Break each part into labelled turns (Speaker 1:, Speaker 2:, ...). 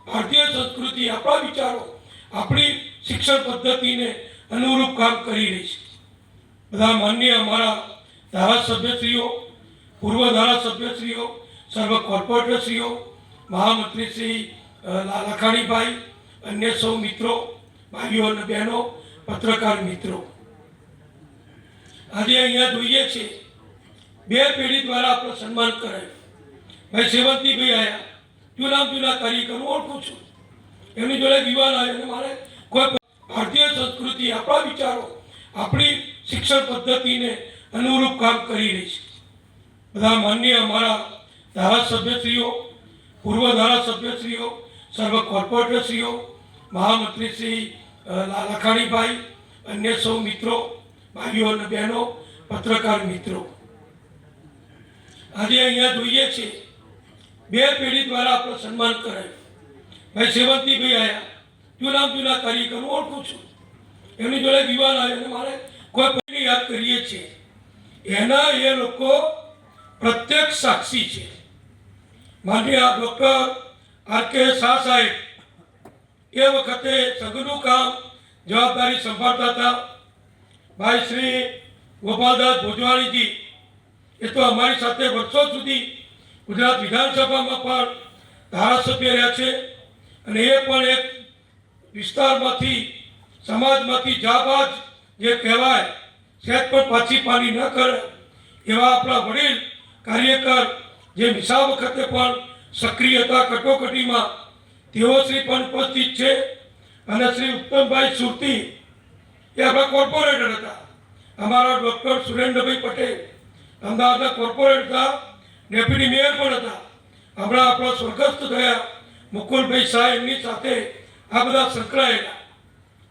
Speaker 1: ભારતીય સંસ્કૃતિ, આપણા વિચારો, આપણી શિક્ષણ પદ્ધતિને અનુરૂપ કામ કરી રહી છે. બધા માન્ય અમારા ધારાસભ્યશ્રીઓ, પૂર્વ ધારાસભ્યશ્રીઓ, સર્વ કોર્પોરેટરશ્રીઓ, મહામંત્રી શ્રી લાખાણીભાઈ, અન્ય સૌ મિત્રો, ભાઈઓ અને બહેનો, પત્રકાર મિત્રો, આજે અહીંયા જોઈએ છે બે પેઢી દ્વારા આપણું સન્માન કરાયું. ભાઈ સેવંતીભાઈ આવ્યા, જૂના કાર્યકરો ઓળખું છું, એમની જોડે દીવાન આવ્યો અને મારે કોઈ ભારતીય સંસ્કૃતિ, આપણા વિચારો, આપણી શિક્ષણ પદ્ધતિને અનુરૂપ કામ કરી રહી છે. બધા માન્ય અમારા ધારાસભ્યશ્રીઓ, પૂર્વ ધારાસભ્યશ્રીઓ, સર્વ કોર્પોરેટરશ્રીઓ, મહામંત્રી શ્રી લાખાણીભાઈ, અન્ય સૌ મિત્રો, ભાઈઓ અને બહેનો, પત્રકાર મિત્રો, આજે અહીંયા જોઈએ છે બે પેઢી દ્વારા આપણું સન્માન કરાયું. ભાઈ સેવંતીભાઈ આવ્યા, જૂના કાર્યકરો ઓળખું છું, એમની જોડે દીવાન આવ્યો અને મારે કોઈ પેઢી યાદ કરીએ છીએ, એના એ લોકો પ્રત્યક્ષ સાક્ષી છે. માનનીય ડૉક્ટર આર.કે. શાહ સાહેબ એ વખતે સઘળું કામ જવાબદારી સંભાળતા હતા. ભાઈ શ્રી ગોપાલદાસ ભોજવાણીજી એ તો અમારી સાથે વર્ષો સુધી ગુજરાત વિધાનસભામાં પણ ધારાસભ્ય રહ્યા છે અને એ પણ એક વિસ્તારમાંથી, સમાજમાંથી જાબાજ જે કહેવાય, સહેજ પણ પાછી પાની ન કરે એવા આપણા વડીલ કાર્યકર જે મિસા વખતે પણ સક્રિય હતા કટોકટીમાં, તેઓ શ્રી પણ ઉપસ્થિત છે. અને શ્રી ઉત્તમભાઈ સુરતી એ આપણા કોર્પોરેટર હતા. અમારા ડૉક્ટર સુરેન્દ્રભાઈ પટેલ અમદાવાદના કોર્પોરેટર હતા, ડેપ્યુટી મેયર પણ હતા. હમણાં આપણા સ્વર્ગસ્થ થયા મુકુલભાઈ શાહ, એમની સાથે આ બધા સંકળાયેલા.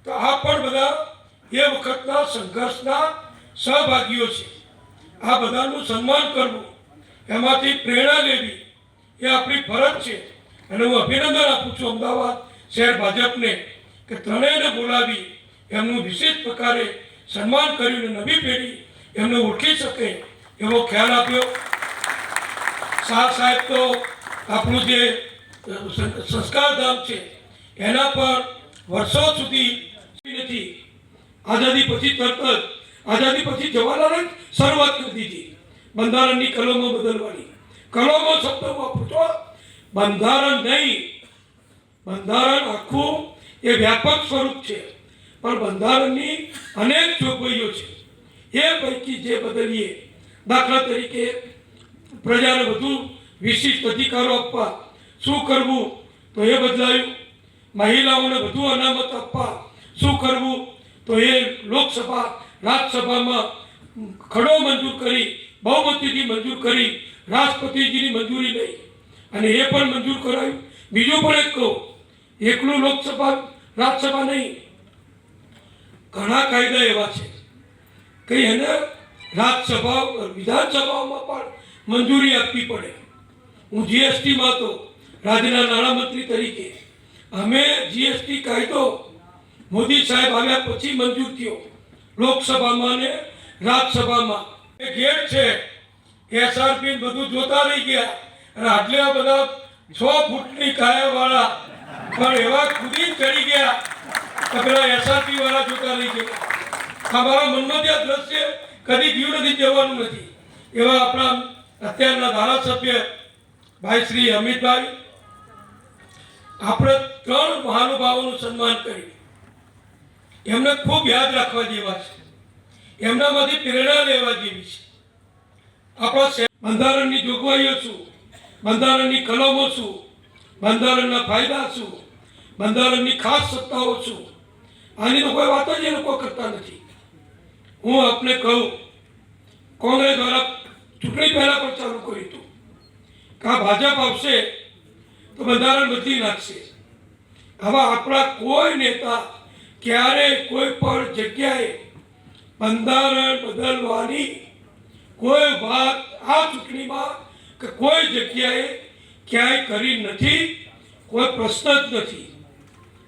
Speaker 1: તો આ પણ બધા એ વખતના સંઘર્ષના સહભાગીઓ છે. આ બધાનું સન્માન કરવું, એમાંથી પ્રેરણા લેવી એ આપણી ફરજ છે. અને હું અભિનંદન આપું છું અમદાવાદ શહેર ભાજપને કે ત્રણેયને બોલાવી એમનું વિશેષ પ્રકારે સન્માન કર્યું અને નવી પેઢી એમને ઓળખી શકે એવો ખ્યાલ આપ્યો. શાહ સાહેબ તો આપણું જે સંસ્કારધામ છે એના પર વર્ષો સુધી નથી. આઝાદી પછી તરત જ, આઝાદી પછી જવાહરલાલે શરૂઆત કરી દીધી બંધારણની કલમો બદલવાની. કલમો શબ્દ વાપરતો, બંધારણ નહીં. બંધારણ આખું એ વ્યાપક સ્વરૂપ છે, પણ બંધારણની અનેક જોગવાઈઓ છે. એ પૈકી જે બદલીએ, દાખલા તરીકે પ્રજાને વધુ વિશિષ્ટ અધિકારો આપવા, શું કરવું તો એ બદલાયું. મહિલાઓને વધુ અનામત આપવા, શું કરવું તો એ લોકસભા રાજ્યસભામાં ખરડો મંજૂર કરી, બહુમતીથી મંજૂર કરી, રાષ્ટ્રપતિજીની મંજૂરી લઈ અને એ પણ મંજૂર કરાયું. બીજું પણ એક કહું, એકલું લોકસભા રાજ્યસભા નહીં, ઘણા કાયદા એવા છે કે એને રાજ્યસભા વિધાનસભાઓમાં પણ મંજૂરી આપવી પડે. હું જીએસટીમાં તો રાજ્યના નાણામંત્રી તરીકે અમે જીએસટી કાયદો મોદી સાહેબ આવ્યા પછી મંજૂર થયો લોકસભામાં ને રાજ્યસભામાં. એ ગેટ છે, એસઆરપી બધું જોતા રહી ગયા અને આટલા બધા 6 ફૂટની કાયાવાળા પણ એવા કૂદી ચડી ગયા કે પેલા એસઆરપી વાળા જોતા રહી ગયા. અમારા મનમાં ત્યાં દ્રશ્ય કદી ગયું નથી, જવાનું નથી. એવા આપણા અત્યારના ધારાસભ્ય ભાઈ શ્રી અમિતભાઈ, આપણે 3 મહાનુભાવોનું સન્માન કર્યું. એમને ખૂબ યાદ રાખવા જેવા છે, એમનામાંથી પ્રેરણા લેવા જેવી છે. આપણા બંધારણની જોગવાઈઓ શું, બંધારણની કલમો શું, બંધારણના ફાયદા શું, બંધારણની ખાસ સત્તાઓ શું, આની તો કોઈ વાત જ એ લોકો કરતા નથી. હું આપને કહું, કોંગ્રેસ દ્વારા ચૂંટણી પહેલા પણ ચાલુ કર્યું હતું કે આ ભાજપ આવશે તો બંધારણ બદલી નાખશે. આવા આપણા કોઈ નેતા ક્યારેય કોઈ પણ જગ્યાએ બંધારણ બદલવાની કોઈ વાત આ ચૂંટણીમાં કે કોઈ જગ્યાએ ક્યાંય કરી નથી, કોઈ પ્રશ્ન જ નથી.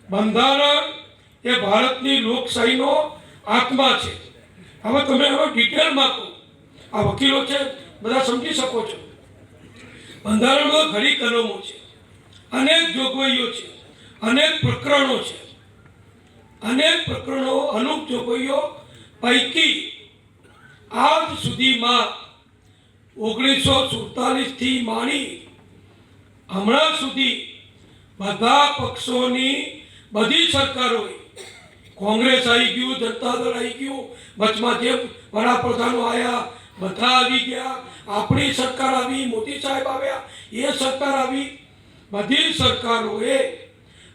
Speaker 1: બંધારણ એ ભારતની લોકશાહીનો આત્મા છે. હવે તમે હવે ડિટેલમાં કહો, આ વકીલો છે બધા સમજી શકો છો. બંધારણમાં ઘણી કલમો છે, અનેક જોગવાઈઓ છે, અનેક પ્રકરણો છે, અનેક પ્રકરણો અનુપ જોગવાઈઓ પૈકી આજ સુધીમાં 1947 થી માંડી હમણાં સુધી બધા પક્ષોની બધી સરકારોએ, કોંગ્રેસ આવી ગયું, જનતા દળ આવી ગયું, વચમાં જે વડાપ્રધાનો આવ્યા બધા આવી ગયા, આપણી સરકાર આવી, મોદી સાહેબ આવ્યા, એ સરકાર આવી, બધી સરકારોએ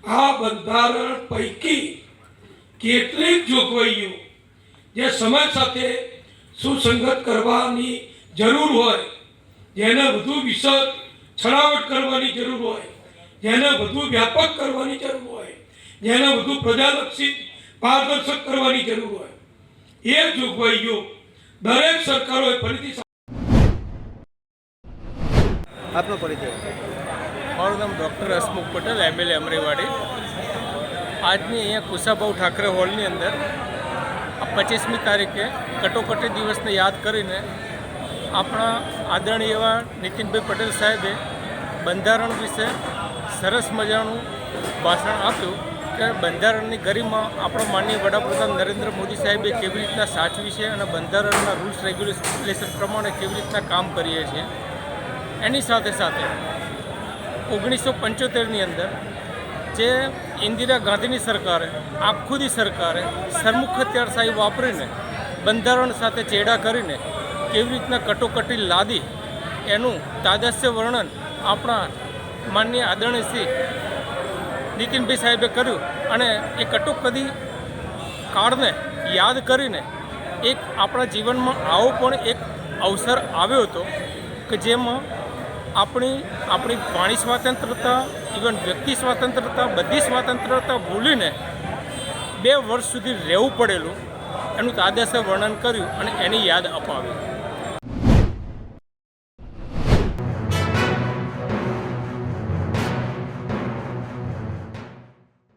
Speaker 1: આ બંધારણ પૈકી કેટલીક જોગવાઈઓ જે સમય સાથે સુસંગત કરવાની જરૂર હોય, જેને વધુ વિશદ છણાવટ કરવાની જરૂર હોય, જેને વધુ વ્યાપક કરવાની જરૂર હોય, જેને વધુ પ્રજાલક્ષી પારદર્શક કરવાની જરૂર હોય, એ જોગવાઈઓ દરેક સરકારોએ ફરીથી.
Speaker 2: આપનો પરિચય.
Speaker 3: મારું નામ ડૉક્ટર હસમુખ પટેલ, MLA અમરેવાડી. આજની અહીંયા કુશાભાઉ ઠાકરે હોલની અંદર 25મી તારીખે કટોકટી દિવસને યાદ કરીને આપણા આદરણીય એવા નીતિનભાઈ પટેલ સાહેબે બંધારણ વિશે સરસ મજાનું ભાષણ આપ્યું કે બંધારણની ગરિમા આપણા માનનીય વડાપ્રધાન નરેન્દ્ર મોદી સાહેબે કેવી રીતના સાચવી છે અને બંધારણના રૂલ્સ રેગ્યુલેશન પ્રમાણે કેવી રીતના કામ કરીએ છીએ. એની સાથે સાથે 1975ની અંદર જે ઇન્દિરા ગાંધીની સરકારે, આખુદી સરકારે સરમુખત્યારશાહી વાપરીને બંધારણ સાથે ચેડા કરીને કેવી રીતના કટોકટી લાદી, એનું તાદસ્ય વર્ણન આપણા માનનીય આદરણીય શ્રી નીતિનભાઈ સાહેબે કર્યું. અને એ કટોકટી કાળને યાદ કરીને એક આપણા જીવનમાં આવો પણ એક અવસર આવ્યો હતો કે જેમાં આપણી વાણી સ્વાતંત્રતા, ઇવન વ્યક્તિ સ્વાતંત્રતા, બધી સ્વાતંત્રતા ભૂલીને 2 વર્ષ સુધી રહેવું પડેલું, એનું તાદસ્ય વર્ણન કર્યું અને એની યાદ અપાવી.